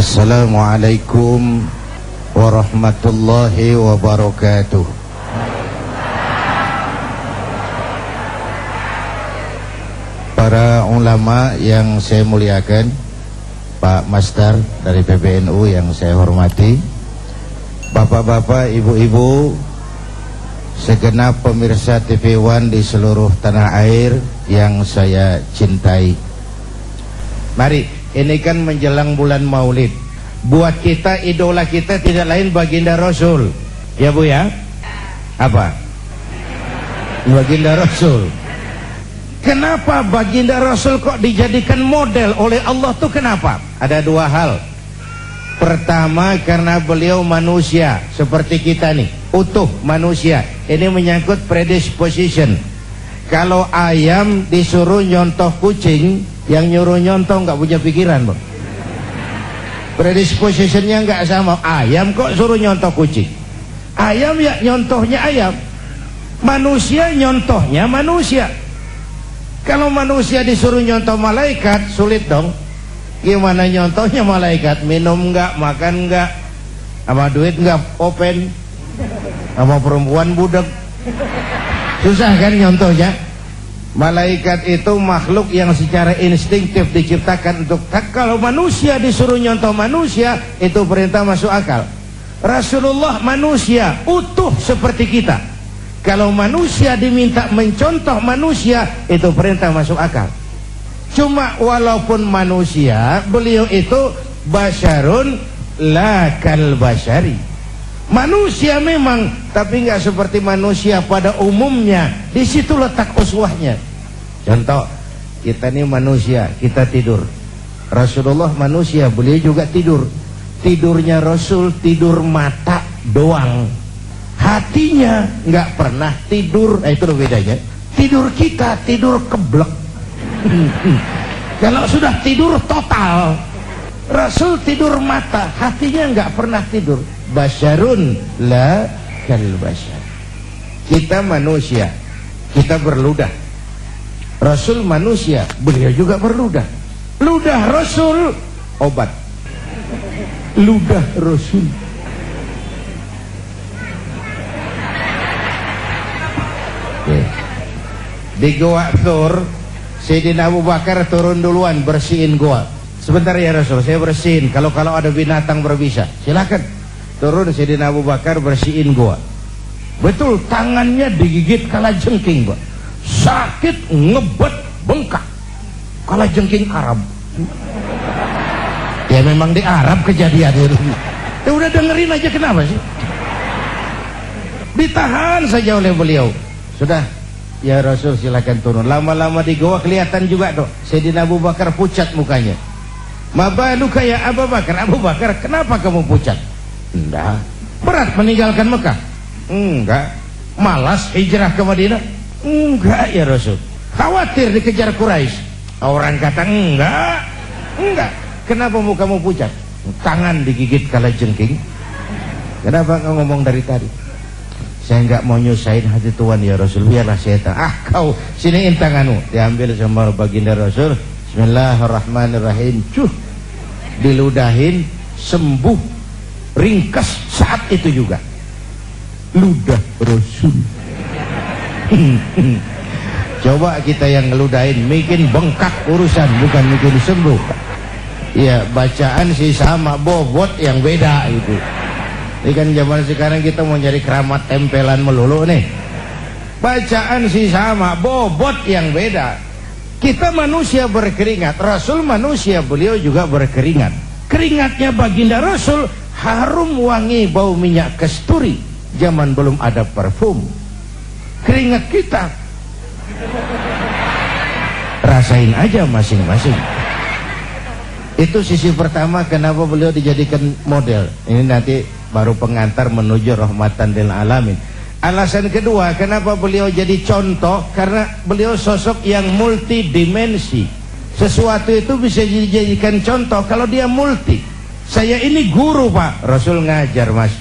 Assalamualaikum warahmatullahi wabarakatuh. Para ulama yang saya muliakan, Pak Master dari PBNU yang saya hormati, bapak-bapak, ibu-ibu, segenap pemirsa TV One di seluruh tanah air yang saya cintai. Mari, ini kan menjelang bulan Maulid. Buat kita, idola kita tidak lain baginda Rasul. Ya Bu ya? Apa? Baginda Rasul. Kenapa baginda Rasul kok dijadikan model oleh Allah tuh kenapa? Ada dua hal. Pertama, karena beliau manusia seperti kita nih, utuh manusia. Ini menyangkut predisposition. Kalau ayam disuruh nyontoh kucing, yang nyuruh nyontoh nggak punya pikiran, Bang. Predispositionnya nggak sama. Ayam kok suruh nyontoh kucing? Ayam ya nyontohnya ayam. Manusia nyontohnya manusia. Kalau manusia disuruh nyontoh malaikat, sulit dong. Gimana nyontohnya malaikat? Minum nggak, makan nggak, sama duit nggak open, sama perempuan budak. Susah kan nyontohnya? Malaikat itu makhluk yang secara instinktif diciptakan untuk kalau manusia disuruh nyontoh manusia, itu perintah masuk akal. Rasulullah manusia utuh seperti kita. Kalau manusia diminta mencontoh manusia, itu perintah masuk akal. Cuma walaupun manusia, beliau itu basyarun la kal basyari. Manusia memang, tapi nggak seperti manusia pada umumnya. Di situ letak uswahnya. Contoh, kita ini manusia, kita tidur. Rasulullah manusia, beliau juga tidur. Tidurnya Rasul tidur mata doang. Hatinya nggak pernah tidur. Nah, itu loh bedanya. Tidur kita tidur keblek. Kalau sudah tidur total. Rasul tidur mata, hatinya nggak pernah tidur. Basyarun la kal basyar. Kita manusia, kita berludah. Rasul manusia, beliau juga berludah. Ludah Rasul obat. Ludah Rasul. Di Goa Thur, Sayyidina Abu Bakar turun duluan bersihin goa. Sebentar ya Rasul, saya bersihin. Kalau ada binatang berbisa, silakan. Turun Sayyidina Abu Bakar bersihin goa. Betul, tangannya digigit kalajengking, Pak. Sakit, ngebet, bengkak. Kalajengking Arab. Ya memang di Arab kejadian itu. Ya udah dengerin aja, kenapa sih? Ditahan saja oleh beliau. Sudah, ya Rasul silakan turun. Lama-lama di goa kelihatan juga tuh Sayyidina Abu Bakar pucat mukanya. Mabaluka ya Abu Bakar. Abu Bakar, kenapa kamu pucat? Enggak. Berat meninggalkan Mekah? Enggak. Malas hijrah ke Madinah? Enggak ya Rasul. Khawatir dikejar Quraisy? Orang kata enggak. Enggak. Kenapa mukamu pucat? Tangan digigit kalajengking. Kenapa enggak ngomong dari tadi? Saya enggak mau nyusahin hati Tuhan ya Rasul, biarlah saya tahu. Kau siniin tanganmu. Diambil sama baginda Rasul. Bismillahirrahmanirrahim. Diludahin, sembuh, ringkas saat itu juga. Ludah Rasul. Coba kita yang ngeludahin, bikin bengkak urusan, bukan bikin sembuh. Ya bacaan sih sama, bobot yang beda itu. Ini kan zaman sekarang kita mau nyari keramat tempelan melulu nih. Bacaan sih sama, bobot yang beda. Kita manusia berkeringat, Rasul manusia, beliau juga berkeringat. Keringatnya baginda Rasul harum wangi bau minyak kasturi. Zaman belum ada parfum. Keringat kita rasain aja masing-masing. Itu sisi pertama kenapa beliau dijadikan model. Ini nanti baru pengantar menuju rahmatan lil alamin. Alasan kedua kenapa beliau jadi contoh, karena beliau sosok yang multidimensi. Sesuatu itu bisa dijadikan contoh kalau dia multi. Saya ini guru Pak, Rasul ngajar Mas.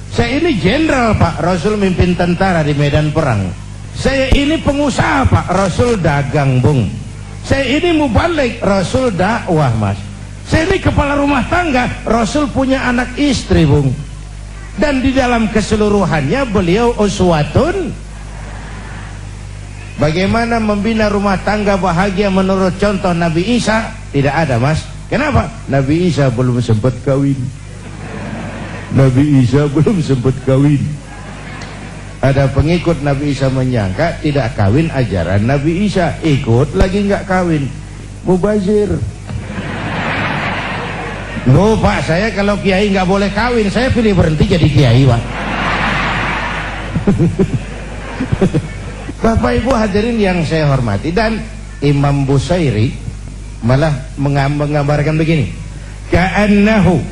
Saya ini jenderal Pak, Rasul mimpin tentara di medan perang. Saya ini pengusaha Pak, Rasul dagang Bung. Saya ini mubalik, Rasul dakwah Mas. Saya ini kepala rumah tangga. Rasul punya anak istri, Bung, dan di dalam keseluruhannya beliau uswatun. Bagaimana membina rumah tangga bahagia menurut contoh Nabi Isa? Tidak ada, Mas. Kenapa? Nabi Isa belum sempat kawin. Nabi Isa belum sempat kawin. Ada pengikut Nabi Isa menyangka tidak kawin ajaran Nabi Isa, ikut lagi nggak kawin, mubazir. Loh Pak, saya kalau kiai nggak boleh kawin, saya pilih berhenti jadi kiai, Pak. Bapak Ibu hadirin yang saya hormati, dan Imam Busairi malah menggambarkan begini, ka'annahu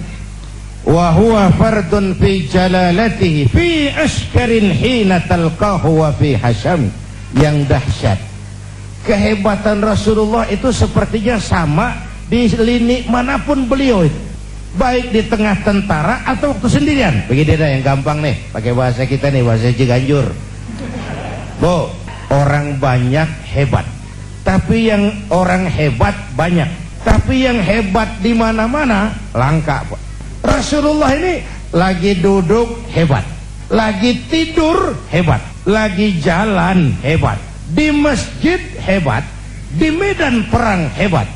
wa huwa fardun fi jalalatihi fi askarin hina talqahu wa fi hasham. Yang dahsyat, kehebatan Rasulullah itu sepertinya sama di lini manapun beliau itu, baik di tengah tentara atau waktu sendirian. Begini dah yang gampang nih, pakai bahasa kita nih, bahasa Ciganjur. Bu, orang banyak hebat, tapi yang orang hebat banyak, tapi yang hebat di mana-mana langka, Pak. Rasulullah ini lagi duduk hebat, lagi tidur hebat, lagi jalan hebat, di masjid hebat, di medan perang hebat,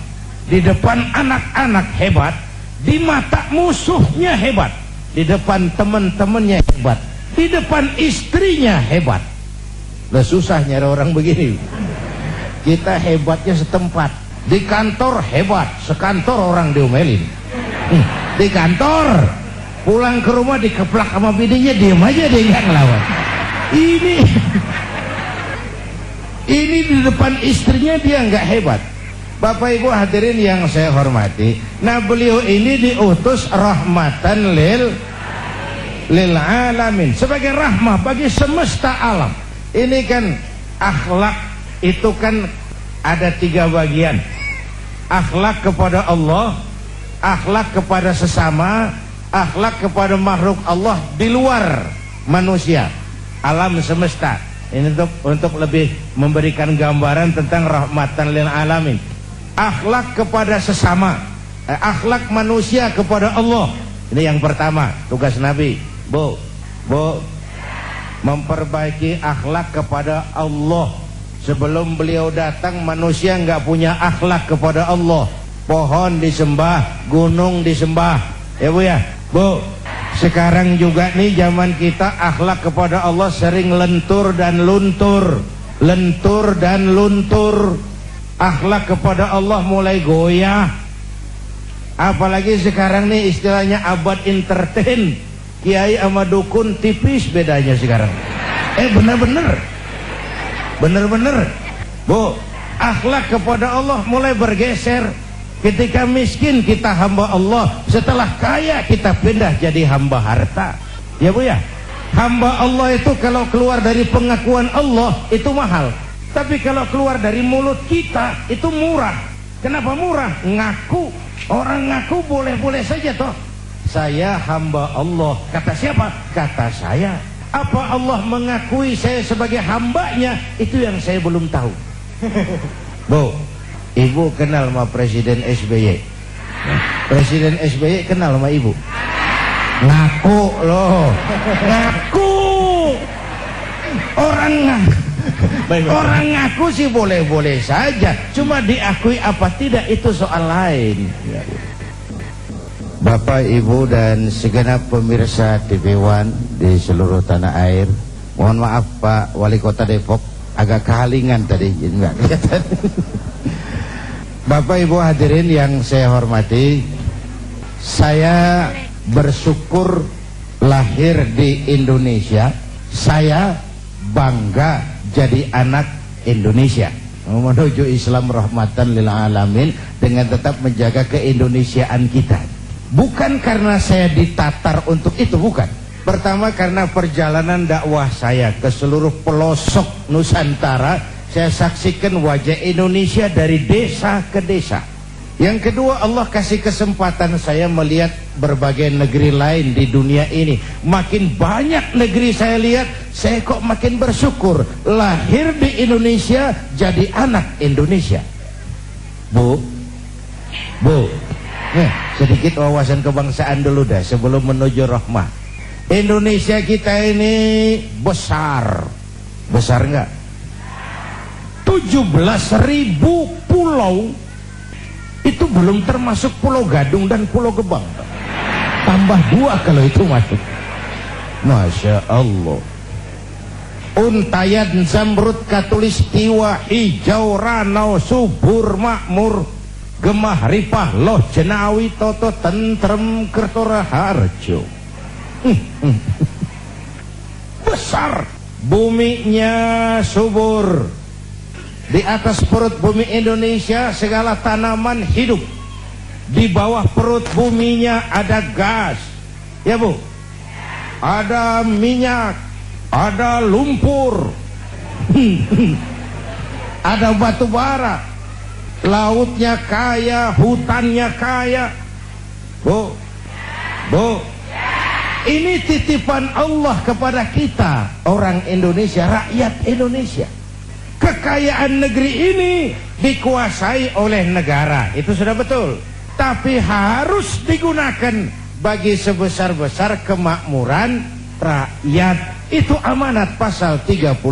di depan anak-anak hebat, di mata musuhnya hebat, di depan teman-temannya hebat, di depan istrinya hebat. Lah susah nyari orang begini. Kita hebatnya setempat. Di kantor hebat, sekantor orang diomelin. Di kantor, pulang ke rumah dikeplak sama bininya, diem aja, dia nggak ngelawan. Ini di depan istrinya dia nggak hebat. Bapak Ibu hadirin yang saya hormati, nah beliau ini diutus rahmatan lil alamin, sebagai rahmah bagi semesta alam. Ini kan akhlak itu kan ada 3 bagian. Akhlak kepada Allah, akhlak kepada sesama, akhlak kepada makhluk Allah di luar manusia, alam semesta. Ini untuk lebih memberikan gambaran tentang rahmatan lil alamin. Akhlak kepada sesama, akhlak manusia kepada Allah. Ini yang pertama, tugas Nabi. Bu, memperbaiki akhlak kepada Allah. Sebelum beliau datang, manusia nggak punya akhlak kepada Allah. Pohon disembah, gunung disembah, ya Bu ya. Bu, sekarang juga nih zaman kita akhlak kepada Allah sering lentur dan luntur, lentur dan luntur. Akhlak kepada Allah mulai goyah. Apalagi sekarang nih istilahnya abad entertain. Kiai sama dukun tipis bedanya sekarang. Bener-bener. Bu, akhlak kepada Allah mulai bergeser. Ketika miskin kita hamba Allah, setelah kaya kita pindah jadi hamba harta. Ya Bu ya. Hamba Allah itu kalau keluar dari pengakuan Allah itu mahal. Tapi kalau keluar dari mulut kita itu murah. Kenapa murah? Ngaku. Orang ngaku boleh-boleh saja toh. Saya hamba Allah. Kata siapa? Kata saya. Apa Allah mengakui saya sebagai hambanya? Itu yang saya belum tahu. Bu, Ibu kenal sama Presiden SBY? Presiden SBY kenal sama Ibu? Ngaku loh. Ngaku. Orang ngaku sih boleh-boleh saja. Cuma diakui apa tidak itu soal lain. Bapak, Ibu, dan segenap pemirsa TV One di seluruh tanah air, mohon maaf Pak Wali Kota Depok, agak kehalingan tadi, jadi nggak kelihatan. Bapak Ibu hadirin yang saya hormati, saya bersyukur lahir di Indonesia. Saya bangga jadi anak Indonesia, menuju Islam rahmatan lil alamin, dengan tetap menjaga keindonesiaan kita. Bukan karena saya ditatar untuk itu, bukan. Pertama karena perjalanan dakwah saya ke seluruh pelosok Nusantara, saya saksikan wajah Indonesia dari desa ke desa. Yang kedua, Allah kasih kesempatan saya melihat berbagai negeri lain di dunia ini. Makin banyak negeri saya lihat, saya kok makin bersyukur lahir di Indonesia, jadi anak Indonesia. Bu, Sedikit wawasan kebangsaan dulu dah sebelum menuju rahmah. Indonesia kita ini besar. Besar enggak? 17.000 pulau. Itu belum termasuk Pulau Gadung dan Pulau Gebang. Tambah 2 kalau itu masuk. Masya Allah. Untayan zamrud katulistiwa hijau ranau subur makmur gemah ripah loh jenawi toto tentrem kertora harjo. Besar. Buminya subur. Di atas perut bumi Indonesia segala tanaman hidup. Di bawah perut buminya ada gas. Ya Bu? Ada minyak, ada lumpur, ada batu bara. Lautnya kaya, hutannya kaya. Bu, ini titipan Allah kepada kita, orang Indonesia, rakyat Indonesia. Kekayaan negeri ini dikuasai oleh negara, itu sudah betul. Tapi harus digunakan bagi sebesar-besar kemakmuran rakyat. Itu amanat pasal 33.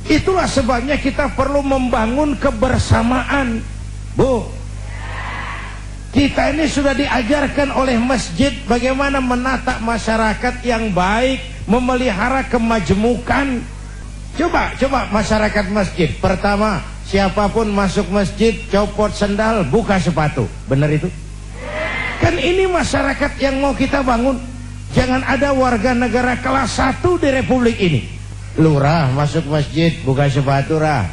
Itulah sebabnya kita perlu membangun kebersamaan. Bu, kita ini sudah diajarkan oleh masjid bagaimana menata masyarakat yang baik, memelihara kemajmukan. Coba masyarakat masjid. Pertama, siapapun masuk masjid copot sendal, buka sepatu. Benar itu? Kan ini masyarakat yang mau kita bangun. Jangan ada warga negara kelas 1 di republik ini. Lurah masuk masjid buka sepatu rah.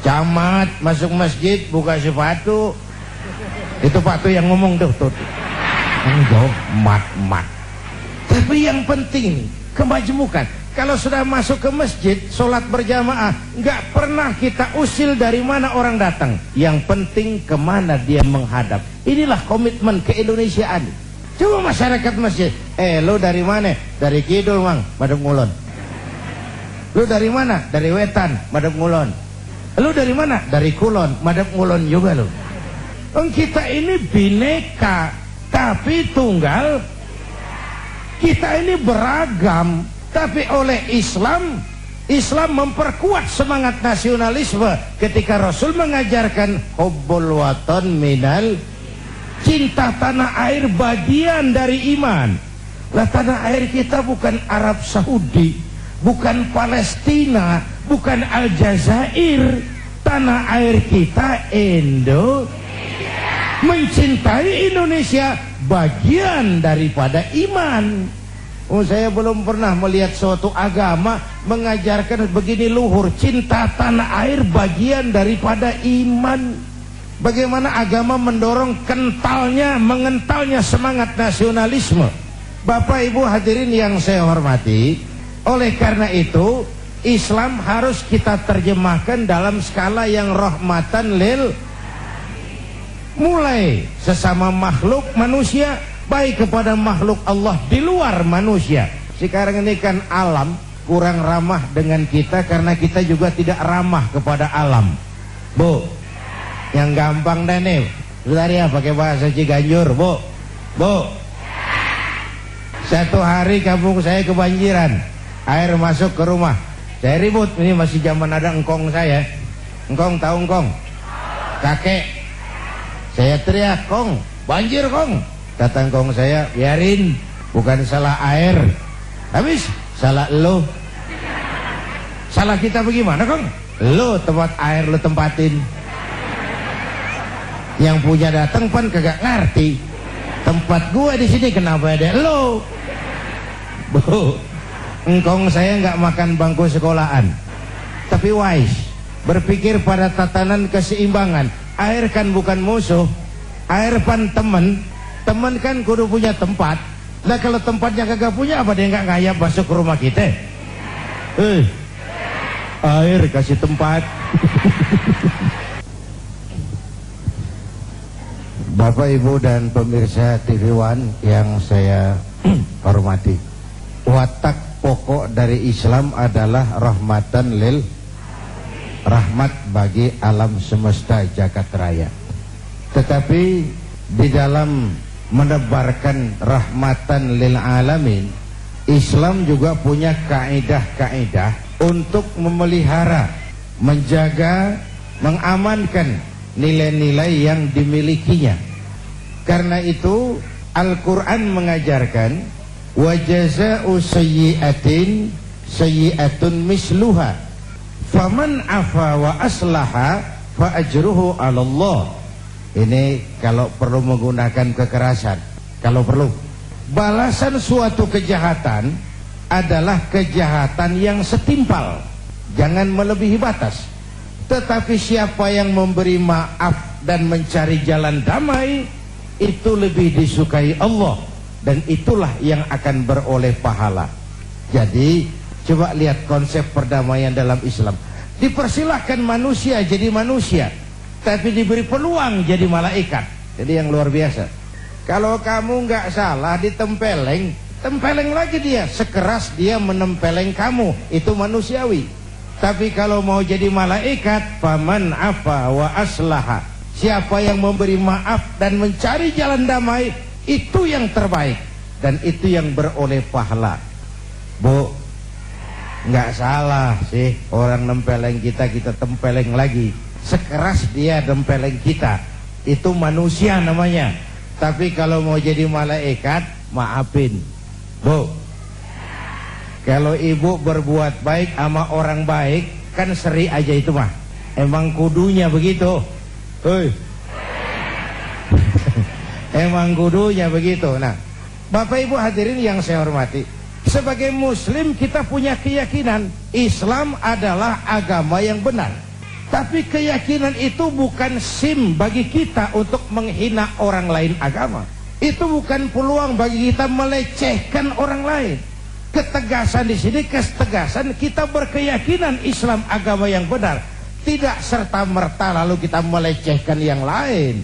Camat masuk masjid buka sepatu. Itu Pak tuh yang ngomong tuh. Yang jawab mat. Tapi yang penting kemajmukan. Kalau sudah masuk ke masjid, sholat berjamaah, nggak pernah kita usil dari mana orang datang. Yang penting kemana dia menghadap. Inilah komitmen keindonesiaan. Coba masyarakat masjid, lo dari mana? Dari kidul mang, madep ngulon. Lo dari mana? Dari wetan, madep ngulon. Lo dari mana? Dari kulon, madep ngulon juga lo. Kita ini bineka, tapi tunggal. Kita ini beragam. Tapi oleh Islam memperkuat semangat nasionalisme ketika Rasul mengajarkan hubbul watan minal, cinta tanah air bagian dari iman. Lah tanah air kita bukan Arab Saudi, bukan Palestina, bukan Aljazair. Tanah air kita Indonesia. Mencintai Indonesia bagian daripada iman. Saya belum pernah melihat suatu agama mengajarkan begini luhur. Cinta tanah air bagian daripada iman. Bagaimana agama mendorong mengentalnya semangat nasionalisme. Bapak Ibu hadirin yang saya hormati, oleh karena itu Islam harus kita terjemahkan dalam skala yang rahmatan lil, mulai sesama makhluk manusia, baik kepada makhluk Allah di luar manusia. Sekarang ini kan alam kurang ramah dengan kita karena kita juga tidak ramah kepada alam. Bu, yang gampang deh nih, bentar ya pakai bahasa Ciganjur. Bu, satu hari kampung saya kebanjiran, air masuk ke rumah. Saya ribut, ini masih zaman ada engkong saya. Engkong tahu engkong? Kakek. Saya teriak, kong, banjir kong. Kata engkong saya, biarin, bukan salah air. Habis, salah lo. Salah kita bagaimana kong? Lo tempat air lo tempatin. Yang punya datang pan kagak ngerti. Tempat gua di sini kenapa ada lo? Bu, engkong saya nggak makan bangku sekolahan. Tapi wise, berpikir pada tatanan keseimbangan. Air kan bukan musuh, air pan temen. Teman kan kudu punya tempat. Nah kalau tempatnya kagak punya, apa dia nggak ngayap masuk ke rumah kita? Air kasih tempat. Bapak Ibu dan pemirsa TV One yang saya hormati, watak pokok dari Islam adalah rahmatan lil, rahmat bagi alam semesta jagat raya. Tetapi di dalam menebarkan rahmatan lil alamin, Islam juga punya kaidah-kaidah untuk memelihara, menjaga, mengamankan nilai-nilai yang dimilikinya. Karena itu Al-Quran mengajarkan wa jazaa'u sayyi'atin sayyi'atun misluha faman afa wa aslaha fa ajruhu 'ala Allah. Ini kalau perlu menggunakan kekerasan, kalau perlu. Balasan suatu kejahatan adalah kejahatan yang setimpal, jangan melebihi batas. Tetapi siapa yang memberi maaf dan mencari jalan damai, itu lebih disukai Allah, dan itulah yang akan beroleh pahala. Jadi coba lihat konsep perdamaian dalam Islam. Dipersilahkan manusia jadi manusia, tapi diberi peluang jadi malaikat. Jadi yang luar biasa. Kalau kamu nggak salah ditempeleng, tempeleng lagi dia, sekeras dia menempeleng kamu, itu manusiawi. Tapi kalau mau jadi malaikat, faman afa wa aslaha, siapa yang memberi maaf dan mencari jalan damai, itu yang terbaik, dan itu yang beroleh pahala. Bu, nggak salah sih orang nempeleng kita, kita tempeleng lagi. Sekeras dia nempeleng kita, itu manusia namanya. Tapi kalau mau jadi malaikat, maafin. Bu, kalau ibu berbuat baik sama orang baik, kan seri aja itu mah. Emang kudunya begitu. Hei. Emang kudunya begitu. Nah, Bapak Ibu hadirin yang saya hormati, sebagai muslim kita punya keyakinan Islam adalah agama yang benar. Tapi keyakinan itu bukan SIM bagi kita untuk menghina orang lain agama. Itu bukan peluang bagi kita melecehkan orang lain. Ketegasan di sini, ketegasan kita berkeyakinan Islam agama yang benar. Tidak serta-merta lalu kita melecehkan yang lain,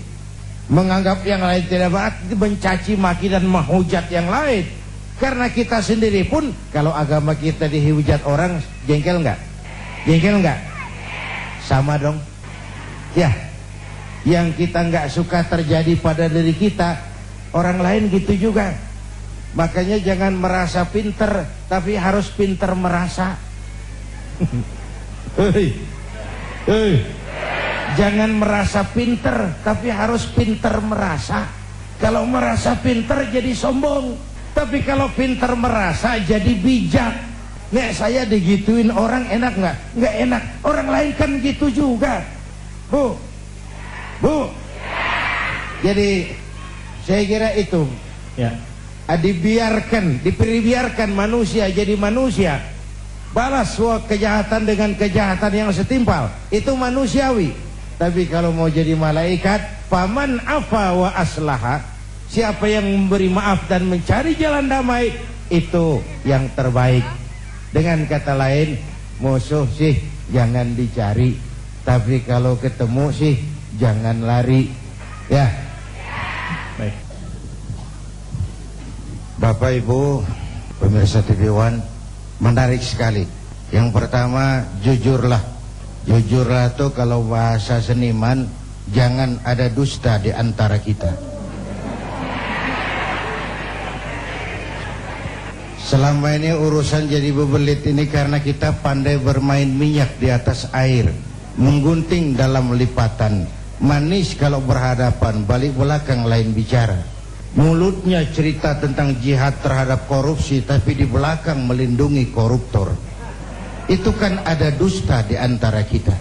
menganggap yang lain tidak benar, mencaci maki dan menghujat yang lain. Karena kita sendiri pun kalau agama kita dihujat orang, jengkel nggak? Jengkel nggak? Sama dong. Ya, yang kita nggak suka terjadi pada diri kita, orang lain gitu juga. Makanya jangan merasa pinter, tapi harus pinter merasa. Jangan merasa pinter, tapi harus pinter merasa. Kalau merasa pinter jadi sombong, tapi kalau pinter merasa jadi bijak. Nek saya digituin orang enak nggak? Nggak enak. Orang lain kan gitu juga. Bu, bu. Jadi saya kira itu. Ya. Dibiarkan manusia jadi manusia, balas suatu kejahatan dengan kejahatan yang setimpal, itu manusiawi. Tapi kalau mau jadi malaikat, faman afa wa aslaha, siapa yang memberi maaf dan mencari jalan damai, itu yang terbaik. Dengan kata lain, musuh sih jangan dicari, tapi kalau ketemu sih jangan lari. Ya. Baik. Bapak Ibu pemirsa TV One, menarik sekali. Yang pertama, jujurlah. Jujurlah tuh kalau bahasa seniman, jangan ada dusta di antara kita. Selama ini urusan jadi bebelit ini karena kita pandai bermain minyak di atas air, menggunting dalam lipatan, manis kalau berhadapan, balik belakang lain bicara. Mulutnya cerita tentang jihad terhadap korupsi, tapi di belakang melindungi koruptor. Itu kan ada dusta di antara kita.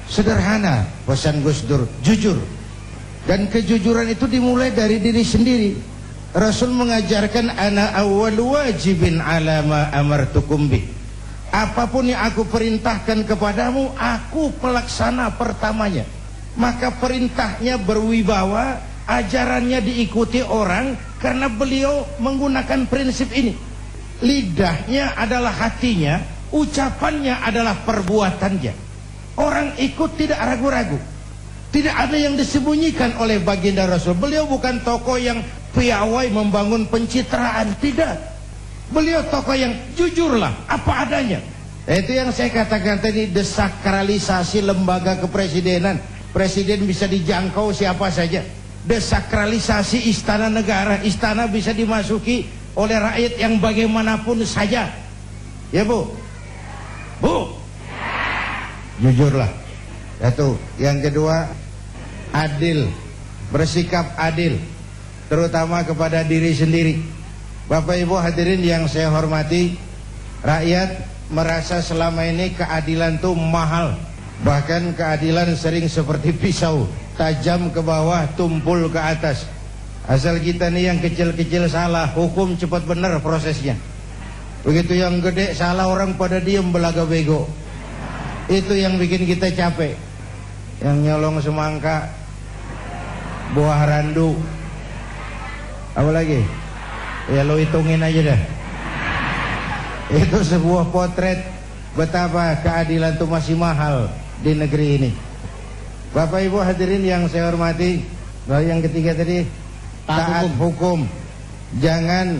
Sederhana pesan Gus Dur, jujur. Dan kejujuran itu dimulai dari diri sendiri. Rasul mengajarkan ana awwal wajibin ala ma amartukum bih. Apapun yang aku perintahkan kepadamu, aku pelaksana pertamanya. Maka perintahnya berwibawa, ajarannya diikuti orang karena beliau menggunakan prinsip ini. Lidahnya adalah hatinya, ucapannya adalah perbuatannya. Orang ikut tidak ragu-ragu. Tidak ada yang disembunyikan oleh baginda Rasul. Beliau bukan tokoh yang piawai membangun pencitraan, tidak. Beliau tokoh yang jujurlah apa adanya. Itu yang saya katakan tadi, desakralisasi lembaga kepresidenan. Presiden bisa dijangkau siapa saja. desakralisasi istana negara. Istana bisa dimasuki oleh rakyat yang bagaimanapun saja. Ya Bu? Bu? Jujurlah. Satu. Yang kedua, adil. Bersikap adil, terutama kepada diri sendiri. Bapak Ibu hadirin yang saya hormati, rakyat merasa selama ini keadilan tuh mahal. Bahkan keadilan sering seperti pisau, tajam ke bawah, tumpul ke atas. Asal kita nih yang kecil-kecil salah, hukum cepat benar prosesnya. Begitu yang gede salah, orang pada diem belaga bego. Itu yang bikin kita capek. Yang nyolong semangka, buah randu, apa lagi? Ya lo hitungin aja dah. Itu sebuah potret betapa keadilan itu masih mahal di negeri ini. Bapak Ibu hadirin yang saya hormati, yang ketiga tadi, taat hukum. Jangan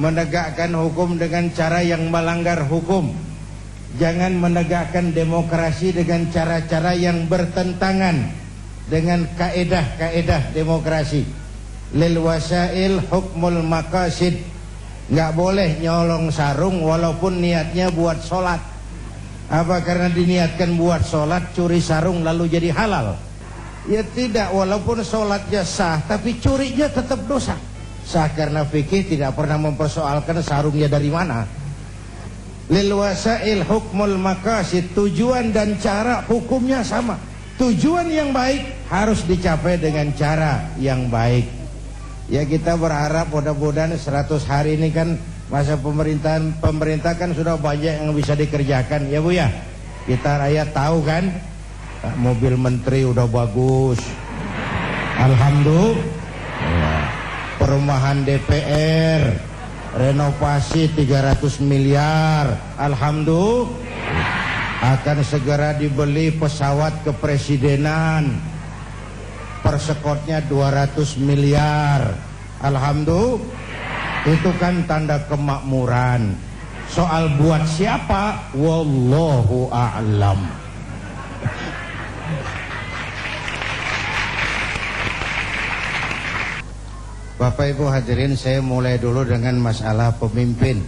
menegakkan hukum dengan cara yang melanggar hukum. Jangan menegakkan demokrasi dengan cara-cara yang bertentangan dengan kaedah-kaedah demokrasi. Lil wasail hukmul maqasid. Nggak boleh nyolong sarung walaupun niatnya buat sholat. Apa karena diniatkan buat sholat curi sarung lalu jadi halal? Ya tidak, walaupun sholatnya sah tapi curinya tetap dosa. Sah karena fikih tidak pernah mempersoalkan sarungnya dari mana. Lil wasail hukmul maqasid. Tujuan dan cara hukumnya sama. Tujuan yang baik harus dicapai dengan cara yang baik. Ya kita berharap mudah-mudahan 100 hari ini kan masa pemerintah kan sudah banyak yang bisa dikerjakan ya Bu ya. Kita rakyat tahu kan, mobil menteri udah bagus, alhamdulillah. Perumahan DPR renovasi 300 miliar, alhamdulillah. Akan segera dibeli pesawat kepresidenan, persekotnya 200 miliar, alhamdulillah. Itu kan tanda kemakmuran. Soal buat siapa, wallahu a'lam. Bapak Ibu hadirin, saya mulai dulu dengan masalah pemimpin.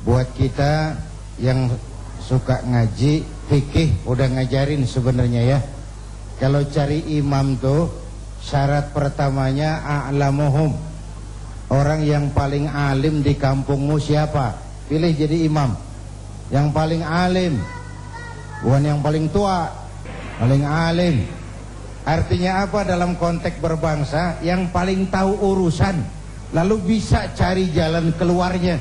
Buat kita yang suka ngaji, fikih udah ngajarin sebenarnya ya. Kalau cari imam tuh syarat pertamanya a'lamuhum. Orang yang paling alim di kampungmu siapa? Pilih jadi imam. Yang paling alim, bukan yang paling tua, paling alim. Artinya apa dalam konteks berbangsa? Yang paling tahu urusan, lalu bisa cari jalan keluarnya.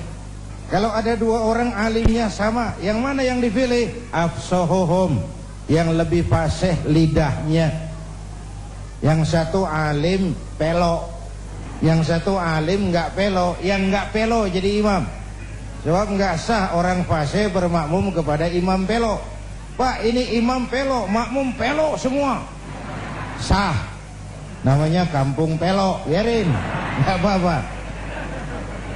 Kalau ada dua orang alimnya sama, yang mana yang dipilih? Afsahuhum, yang lebih fasih lidahnya. Yang satu alim pelok, yang satu alim nggak pelo. Yang nggak pelo jadi imam. Sebab nggak sah orang fasih bermakmum kepada imam pelo. Pak, ini imam pelo, makmum pelo semua. Sah, namanya kampung pelo, biarin, nggak apa-apa.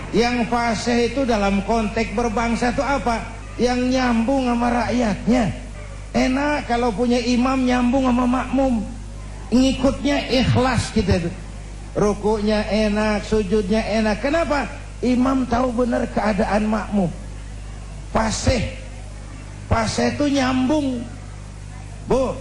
Yang fasih itu dalam konteks berbangsa itu apa? Yang nyambung sama rakyatnya. Enak kalau punya imam nyambung sama makmum, ngikutnya ikhlas gitu. Rukuknya enak, sujudnya enak. Kenapa? Imam tahu benar keadaan makmum. Fasih itu nyambung, Bu.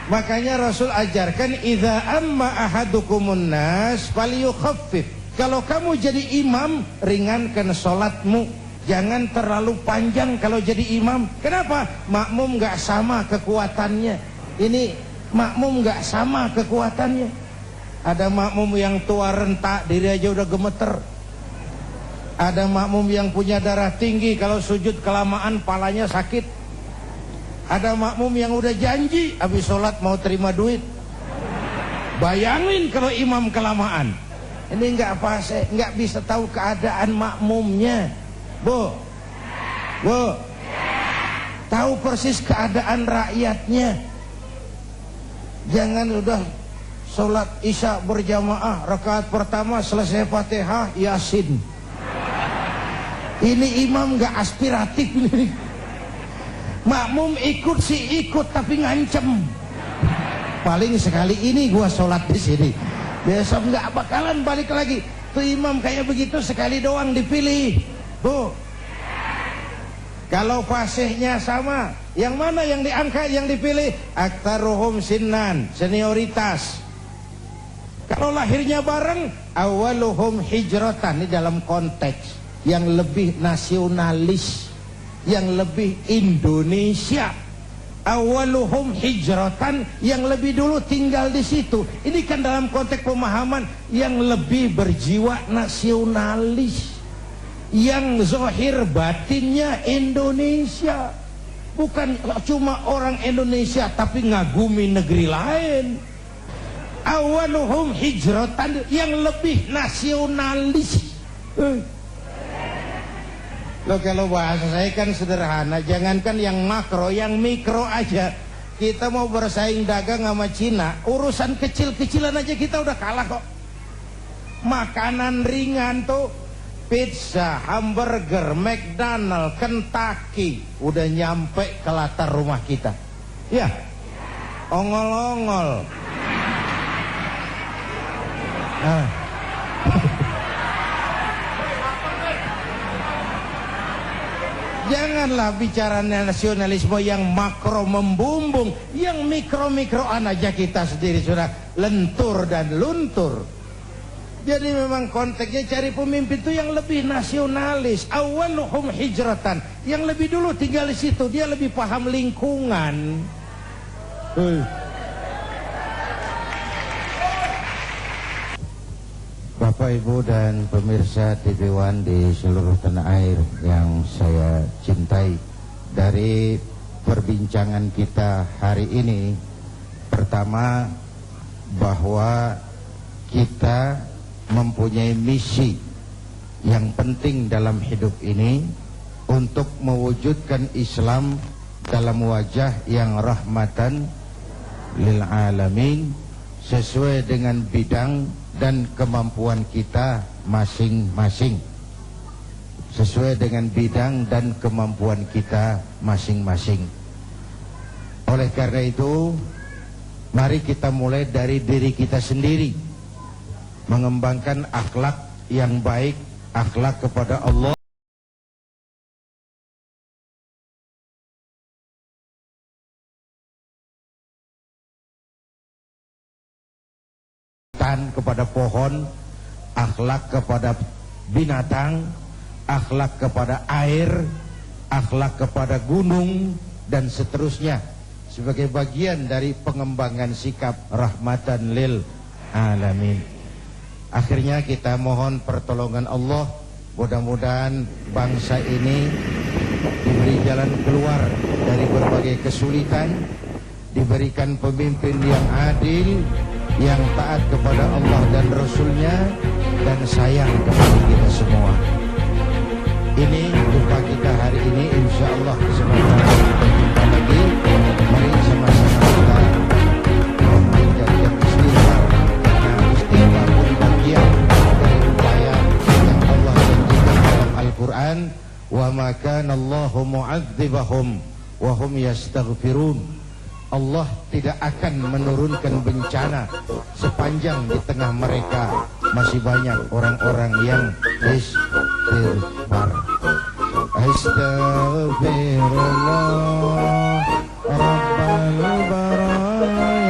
Makanya Rasul ajarkan, idza amma ahadukumun nas falyukhaffif. Kalau kamu jadi imam, ringankan sholatmu. Jangan terlalu panjang kalau jadi imam. Kenapa? Makmum nggak sama kekuatannya. Ini makmum nggak sama kekuatannya. Ada makmum yang tua rentak, diri aja udah gemeter. Ada makmum yang punya darah tinggi, kalau sujud kelamaan palanya sakit. Ada makmum yang udah janji habis sholat mau terima duit. Bayangin kalau imam kelamaan. Ini nggak fasih, nggak bisa tahu keadaan makmumnya. Bu, tahu persis keadaan rakyatnya. Jangan udah sholat isya berjamaah, rakaat pertama selesai Fatihah, Yasin. Ini imam nggak aspiratif ini. Makmum ikut sih ikut tapi ngancem. Paling sekali ini gua sholat di sini. Besok nggak bakalan balik lagi. Tuh imam kayak begitu sekali doang dipilih. Bu, kalau fasihnya sama, yang mana yang diangkat, yang dipilih? Aktaruhum sinnan, senioritas. Kalau lahirnya bareng, awaluhum hijratan. Ini dalam konteks yang lebih nasionalis, yang lebih Indonesia. Awaluhum hijratan, yang lebih dulu tinggal di situ. Ini kan dalam konteks pemahaman yang lebih berjiwa nasionalis, yang zahir batinnya Indonesia, bukan cuma orang Indonesia tapi ngagumi negeri lain. Awaluhum hijratan, yang lebih nasionalis. Loh, kalau bahasa saya kan sederhana, jangankan yang makro, yang mikro aja. Kita mau bersaing dagang sama Cina, urusan kecil-kecilan aja kita udah kalah kok. Makanan ringan tuh, pizza, hamburger, McDonald, Kentucky, udah nyampe ke latar rumah kita. Ya, ongol-ongol. Janganlah bicara nasionalisme yang makro membumbung, yang mikro-mikroan aja kita sendiri sudah lentur dan luntur. Jadi memang konteksnya cari pemimpin itu yang lebih nasionalis. Awaluhum hijratan, yang lebih dulu tinggal di situ, dia lebih paham lingkungan. Bapak, Ibu, dan pemirsa TV One di seluruh tanah air yang saya cintai, dari perbincangan kita hari ini, pertama, bahwa kita mempunyai misi yang penting dalam hidup ini untuk mewujudkan Islam dalam wajah yang rahmatan lil alamin, sesuai dengan bidang dan kemampuan kita masing-masing. Sesuai dengan bidang dan kemampuan kita masing-masing. Oleh karena itu, mari kita mulai dari diri kita sendiri, mengembangkan akhlak yang baik, akhlak kepada Allah, kepada pohon, akhlak kepada binatang, akhlak kepada air, akhlak kepada gunung, dan seterusnya, sebagai bagian dari pengembangan sikap rahmatan lil alamin. Akhirnya kita mohon pertolongan Allah, mudah-mudahan bangsa ini diberi jalan keluar dari berbagai kesulitan, diberikan pemimpin yang adil, yang taat kepada Allah dan Rasulnya, dan sayang kepada kita semua. Ini jumpa kita hari ini, insya Allah kesempatan kita jumpa lagi. Mari sama-sama kita menjadikan istighfar, karena istighfar pun bagian dari upaya yang Allah janjikan dalam Al-Quran. Wa ma kana Allahu mu'adzibahum wa hum yastaghfirun. Allah tidak akan menurunkan bencana sepanjang di tengah mereka masih banyak orang-orang yang istighfar. Astaghfirullah Rabbal baraya